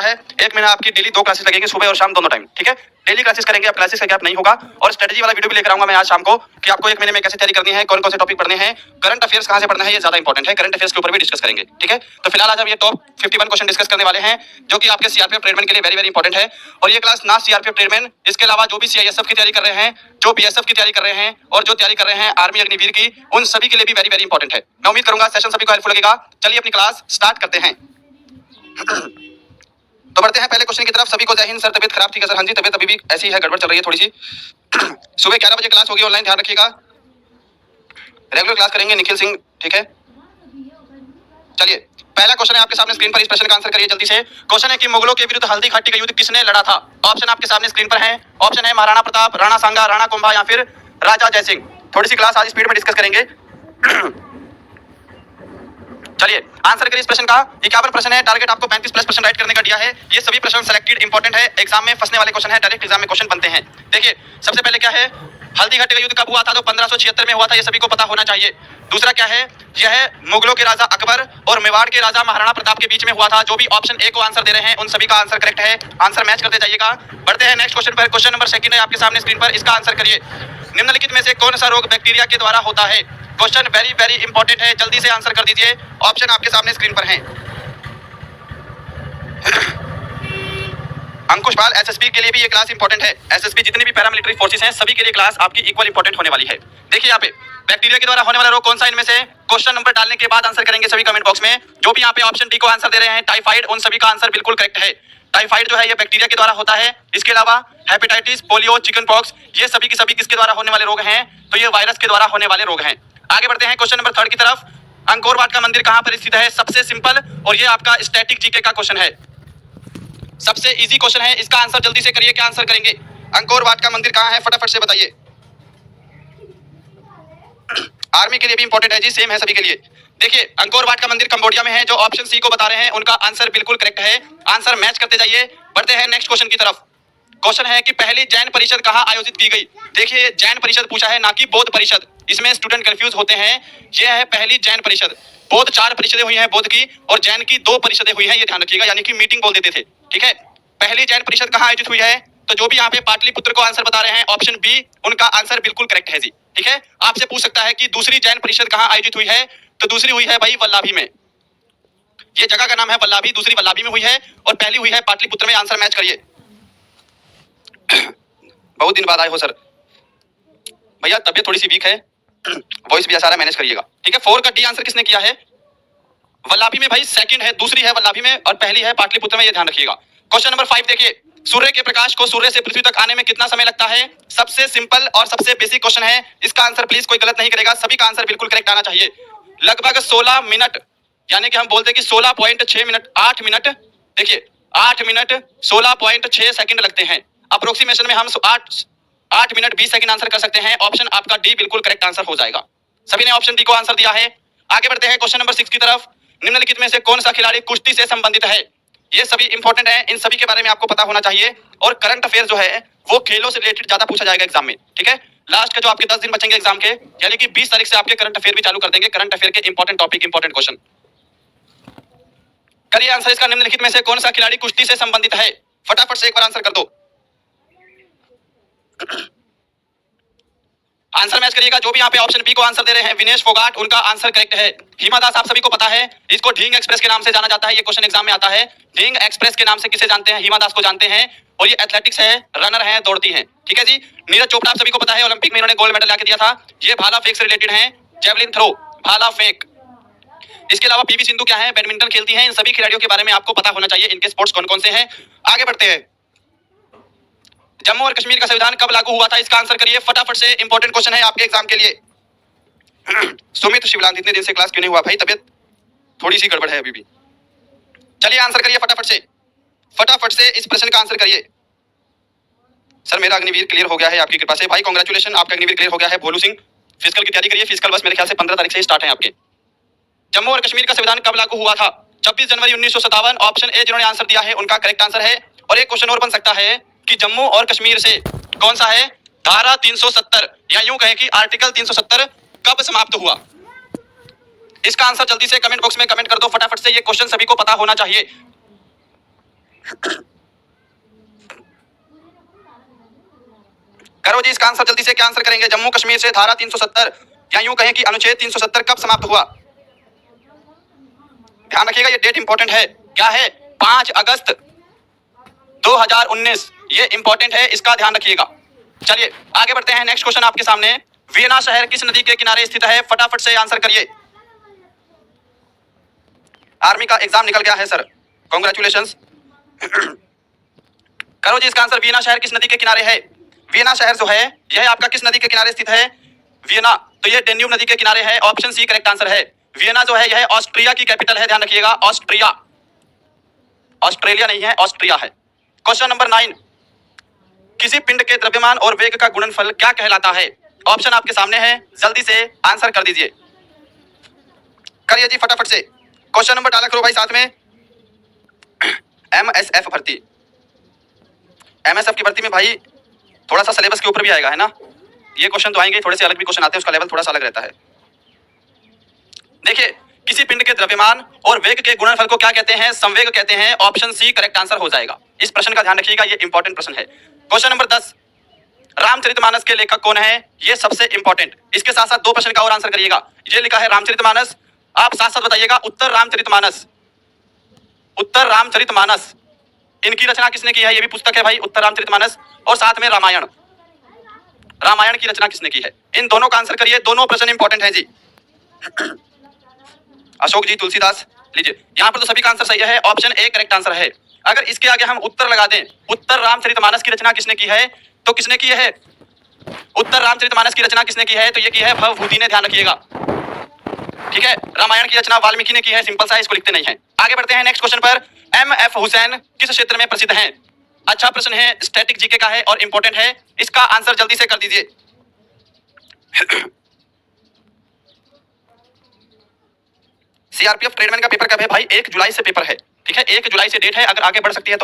है 1 महीना आपकी डेली 2 क्लासेस लगेंगे, सुबह और शाम दोनों टाइम, ठीक है। डेली क्लासेस करेंगे आप, क्लासेस का गैप नहीं होगा। और स्ट्रेटजी वाला वीडियो भी लेकर आऊंगा मैं आज शाम को कि आपको 1 महीने में कैसे तैयारी करनी है, कौन कौन से टॉपिक पढ़ने हैं, करंट अफेयर्स कहां से पढ़ना है, ये ज्यादा इंपॉर्टेंट है। करंट अफेयर्स के ऊपर भी डिस्कस करेंगे, ठीक है। तो फिलहाल आज हम ये टॉप 51 क्वेश्चन डिस्कस करने वाले हैं जो कि आपके सीआरपीएफ ट्रेडमैन के लिए वेरी वेरी इंपॉर्टेंट है। और ये क्लास ना सीआरपीएफ ट्रेडमैन, इसके अलावा जो भी सीआईएसएफ की तैयारी कर रहे हैं, जो बीएसएफ की तैयारी कर रहे हैं और जो तैयारी कर रहे हैं आर्मी अग्निवीर की, उन सभी के लिए भी वेरी वेरी इंपॉर्टेंट है। मैं उम्मीद करूंगा सेशन सभी को हेल्पफुल लगेगा। चलिए अपनी क्लास स्टार्ट करते हैं। तो बढ़ते हैं पहले क्वेश्चन की तरफ। सभी को जय हिंद। सर तबियत खराब थी क्या सर? हाँ जी, तबियत अभी भी ऐसी है, गड़बड़ चल रही है थोड़ी सी। सुबह 11 बजे क्लास होगी ऑनलाइन, ध्यान रखिएगा। रेगुलर क्लास करेंगे निखिल सिंह, ठीक है। चलिए पहला क्वेश्चन है आपके सामने स्क्रीन पर, इस प्रश्न का आंसर करिए जल्दी से। क्वेश्चन है कि मुगलों के विरुद्ध हल्दी घाटी का युद्ध किसने लड़ा था? ऑप्शन आपके सामने स्क्रीन पर है। ऑप्शन है महाराणा प्रताप, राणा सांगा, राणा कुंभा या फिर राजा जयसिंह। थोड़ी सी क्लास आज स्पीड में डिस्कस करेंगे। चलिए आंसर करिए इस प्रश्न का। 51 प्रश्न है, टारगेट आपको 35+ राइट करने का दिया है। ये सभी प्रश्न सेलेक्टेड इंपॉर्टेंट है, एग्जाम में फंसने वाले क्वेश्चन है, डायरेक्ट एग्जाम में क्वेश्चन बनते हैं। देखिए सबसे पहले क्या है, हल्दी घाटी का युद्ध कब हुआ था? तो 1576 में हुआ था, ये सभी को पता होना चाहिए। दूसरा क्या है, यह मुगलों के राजा अकबर और मेवाड़ के राजा महाराणा प्रताप के बीच में हुआ था। जो भी ऑप्शन ए को आंसर दे रहे हैं उन सभी का आंसर करेक्ट है, आंसर मैच करते जाइएगा। बढ़ते हैं नेक्स्ट क्वेश्चन पर। क्वेश्चन नंबर 2 है आपके सामने स्क्रीन पर, इसका आंसर करिए। निम्नलिखित में से कौन सा रोग बैक्टीरिया के द्वारा होता है? क्वेश्चन वेरी वेरी इंपॉर्टेंट है, जल्दी से आंसर कर दीजिए। ऑप्शन आपके सामने स्क्रीन पर हैं। अंकुश पाल, एसएसबी के लिए भी ये क्लास इंपॉर्टेंट है। एसएसबी जितनी भी पैरामिलिट्री फोर्सेस हैं सभी के लिए क्लास आपकी इक्वल इंपॉर्टेंट होने वाली है। देखिए यहाँ पे बैक्टीरिया के द्वारा होने वाला रोग कौन सा, इनमें से क्वेश्चन नंबर डालने के बाद आंसर करेंगे सभी कमेंट बॉक्स में। जो भी यहाँ पे ऑप्शन डी को आंसर दे रहे हैं टाइफाइड, उन सभी का आंसर बिल्कुल करेक्ट है। टाइफाइड जो है ये बैक्टीरिया के द्वारा होता है। इसके अलावा हेपेटाइटिस, पोलियो, चिकन पॉक्स, ये सभी की सभी किसके द्वारा होने वाले रोग हैं? तो ये वायरस के द्वारा होने वाले रोग हैं। आगे बढ़ते हैं क्वेश्चन नंबर 3 की तरफ। अंकोर वाट का मंदिर कहां पर स्थित है? सबसे सिंपल, और ये आपका स्टैटिक जीके का क्वेश्चन है, सबसे इजी क्वेश्चन है। इसका आंसर जल्दी से करिए, क्या आंसर करेंगे? अंकोर वाट का मंदिर कहां है, फटाफट से बताइए। आर्मी के लिए भी इंपॉर्टेंट है जी, सेम है सभी के लिए। देखिए अंकोर वाट का मंदिर कंबोडिया में है। जो ऑप्शन सी को बता रहे हैं उनका आंसर बिल्कुल करेक्ट है, आंसर मैच करते जाइए। बढ़ते हैं नेक्स्ट क्वेश्चन की तरफ। क्वेश्चन है कि पहली जैन परिषद कहां आयोजित की गई? देखिए जैन परिषद पूछा है, ना कि बौद्ध परिषद। इसमें स्टूडेंट कंफ्यूज होते हैं। यह है पहली जैन परिषद। बौद्ध 4 परिषदें हुई हैं बौद्ध की, और जैन की 2 परिषदें हुई हैं, ये ध्यान रखिएगा, यानी कि मीटिंग बोल देते थे, ठीक है। पहली जैन परिषद कहां आयोजित हुई है? तो जो भी यहाँ पे पाटलिपुत्र को आंसर बता रहे हैं ऑप्शन बी, उनका आंसर बिल्कुल करेक्ट है जी, ठीक है। आपसे पूछ सकता है कि दूसरी जैन परिषद कहां आयोजित हुई है? तो दूसरी हुई है भाई वल्लाभी में। ये जगह का नाम है वल्लाभी, दूसरी वल्लाभी में हुई है और पहली हुई है पाटलिपुत्र में। आंसर मैच करिए। बहुत दिन बाद आए हो सर। भैया तबियत थोड़ी सी वीक है, वॉइस भी सारा मैनेज करिएगा, ठीक है। 4 का डी आंसर किसने किया है? वल्लाभी में भाई सेकंड है, दूसरी है वल्लाभी में और पहली है पाटलिपुत्र में, ये ध्यान रखिएगा। क्वेश्चन नंबर 5 देखिए, सूर्य के प्रकाश को सूर्य से पृथ्वी तक आने में कितना समय लगता है? सबसे सिंपल और सबसे बेसिक क्वेश्चन है। इसका आंसर प्लीज कोई गलत नहीं करेगा, सभी का आंसर बिल्कुल करेक्ट आना चाहिए। लगभग 16 मिनट, यानी कि हम बोलते हैं कि 16.6 मिनट, 8 मिनट, देखिए 8 मिनट 16.6 सेकंड लगते हैं। अप्रोक्सीमेशन में हम 8 मिनट 20 सेकंड आंसर कर सकते हैं। ऑप्शन आपका डी बिल्कुल करेक्ट आंसर हो जाएगा। सभी ने ऑप्शन डी को आंसर दिया है। आगे बढ़ते हैं क्वेश्चन नंबर 6 की तरफ। निम्नलिखित में से कौन सा खिलाड़ी कुश्ती से संबंधित है? ये सभी इंपॉर्टेंट है, इन सभी के बारे में आपको पता होना चाहिए। और करंट अफेयर जो है वो खेलों से रिलेटेड ज्यादा पूछा जाएगा एग्जाम में, ठीक है। लास्ट के जो आपके 10 दिन बचेंगे एग्जाम के, यानी कि 20 तारीख से आपके करंट अफेयर भी चालू कर देंगे। करंट अफेयर के इंपॉर्टेंट टॉपिक, इंपॉर्टेंट क्वेश्चन करिए आंसर इसका। निम्नलिखित में से कौन सा खिलाड़ी कुश्ती से संबंधित है? फटाफट से एक बार आंसर कर दो। आंसर मैच करिएगा। जो भी यहाँ पे ऑप्शन बी को आंसर दे रहे हैं विनेश फोगाट, उनका आंसर करेक्ट है। हिमा दास आप सभी को पता है, इसको ढींग एक्सप्रेस के नाम से जाना जाता है। ये क्वेश्चन एग्जाम में आता है। ढींग एक्सप्रेस के नाम से किसे जानते हैं? हिमा दास को जानते हैं। और ये एथलेटिक्स है, रनर है, दौड़ती है, ठीक है जी। नीरज चोपड़ा आप सभी को पता है, ओलंपिक में इन्होंने गोल्ड मेडल लाके दिया था। ये भाला फेंक से रिलेटेड है, जेवलिन थ्रो, भाला फेंक। इसके अलावा पीवी सिंधु क्या है? बैडमिंटन खेलती है। इन सभी खिलाड़ियों के बारे में आपको पता होना चाहिए, इनके स्पोर्ट्स कौन कौन से हैं। आगे बढ़ते हैं। जम्मू और कश्मीर का संविधान कब लागू हुआ था? इसका आंसर करिए फटाफट से, इंपॉर्टेंट क्वेश्चन है आपके एग्जाम के लिए। सुमित शिवलांत, इतने दिन से क्लास क्यों नहीं हुआ भाई? तबियत थोड़ी सी गड़बड़ है अभी भी। चलिए आंसर करिए फटाफट से, फटाफट से इस प्रश्न का आंसर करिए। सर मेरा अग्निवीर क्लियर हो गया है आपकी कृपा से। भाई कांग्रेचुलेशन, आपका अग्निवीर क्लियर हो गया है। भोलू सिंह फिजिकल की तैयारी करिए। फिजिकल बस मेरे ख्याल से 15 तारीख से स्टार्ट है आपके। जम्मू और कश्मीर का संविधान कब लागू हुआ था? 26 जनवरी 1957। ऑप्शन ए जिन्होंने आंसर दिया है उनका करेक्ट आंसर है। और एक क्वेश्चन और बन सकता है कि जम्मू और कश्मीर से कौन सा है धारा 370, या यूं कहें कि आर्टिकल 370 कब समाप्त हुआ? इसका आंसर जल्दी से कमेंट बॉक्स में कमेंट कर दो फटाफट से। ये क्वेश्चन सभी को पता होना चाहिए। करो जी इसका आंसर जल्दी से, क्या आंसर करेंगे? जम्मू कश्मीर से धारा 370 या यूं कहें कि अनुच्छेद 370 कब समाप्त हुआ? ध्यान रखिएगा ये डेट इंपॉर्टेंट है। क्या है? 5 अगस्त 2019। ये इंपॉर्टेंट है, इसका ध्यान रखिएगा। चलिए आगे बढ़ते हैं। नेक्स्ट क्वेश्चन आपके सामने, वियना शहर किस नदी के किनारे स्थित है? फटाफट से आंसर करिए। आर्मी का एग्जाम निकल गया है सर, कॉन्ग्रेचुलेशंस। करो जी इसका आंसर, वियना शहर किस नदी के किनारे है? वियना शहर जो है यह आपका किस नदी के किनारे स्थित है? वियना, तो यह डेन्यूब नदी के किनारे है। ऑप्शन सी करेक्ट आंसर है। वियना जो है यह ऑस्ट्रिया की कैपिटल है, ध्यान रखिएगा। ऑस्ट्रिया, ऑस्ट्रेलिया नहीं है, ऑस्ट्रिया है। क्वेश्चन नंबर 9, किसी पिंड के द्रव्यमान और वेग का गुणनफल क्या कहलाता है? ऑप्शन आपके सामने है, जल्दी से आंसर कर दीजिए। करिए जी फटाफट से। क्वेश्चन नंबर डाला करो भाई साथ में। एमएसएफ भर्ती, एमएसएफ की भर्ती में भाई थोड़ा सा सिलेबस के ऊपर भी आएगा, है ना? ये क्वेश्चन तो आएंगे, थोड़े से अलग भी क्वेश्चन आते हैं, उसका लेवल थोड़ा सा अलग रहता है। देखिए, किसी पिंड के द्रव्यमान और वेग के गुणनफल को क्या कहते हैं? संवेग कहते हैं। ऑप्शन सी करेक्ट आंसर हो जाएगा। इस प्रश्न का ध्यान रखिएगा, ये इंपॉर्टेंट प्रश्न है। क्वेश्चन नंबर 10, रामचरितमानस के लेखक कौन है? ये सबसे इंपॉर्टेंट। इसके साथ साथ 2 प्रश्न का और आंसर करिएगा। ये लिखा है रामचरितमानस, आप साथ साथ बताइएगा उत्तर रामचरितमानस, उत्तर रामचरितमानस इनकी रचना किसने की है? ये भी पुस्तक है भाई, उत्तर रामचरितमानस। और साथ में रामायण, रामायण की रचना किसने की है? इन दोनों का आंसर करिए, दोनों प्रश्न इंपॉर्टेंट हैं जी। अशोक जी, तुलसीदास, लीजिए यहाँ पर तो सभी का आंसर सही है। ऑप्शन ए करेक्ट आंसर है। अगर इसके आगे हम उत्तर लगा दें, उत्तर रामचरितमानस की रचना किसने की है? तो किसने की है? उत्तर रामचरितमानस की रचना किसने की है? तो ये की है भवभूति ने, ध्यान रखिएगा। ठीक है, रामायण की रचना वाल्मीकि ने की है। सिंपल सा, इसको लिखते नहीं है। आगे बढ़ते हैं नेक्स्ट क्वेश्चन पर। एम.एफ. हुसैन किस क्षेत्र में प्रसिद्ध हैं? अच्छा प्रश्न है, स्टैटिक जीके का है और इंपॉर्टेंट है। इसका आंसर जल्दी से कर दीजिए। सीआरपीएफ ट्रेडमैन का पेपर कब है भाई? 1 जुलाई से पेपर है। ठीक है, 1 जुलाई से डेट है। अगर आगे बढ़ सकती है तो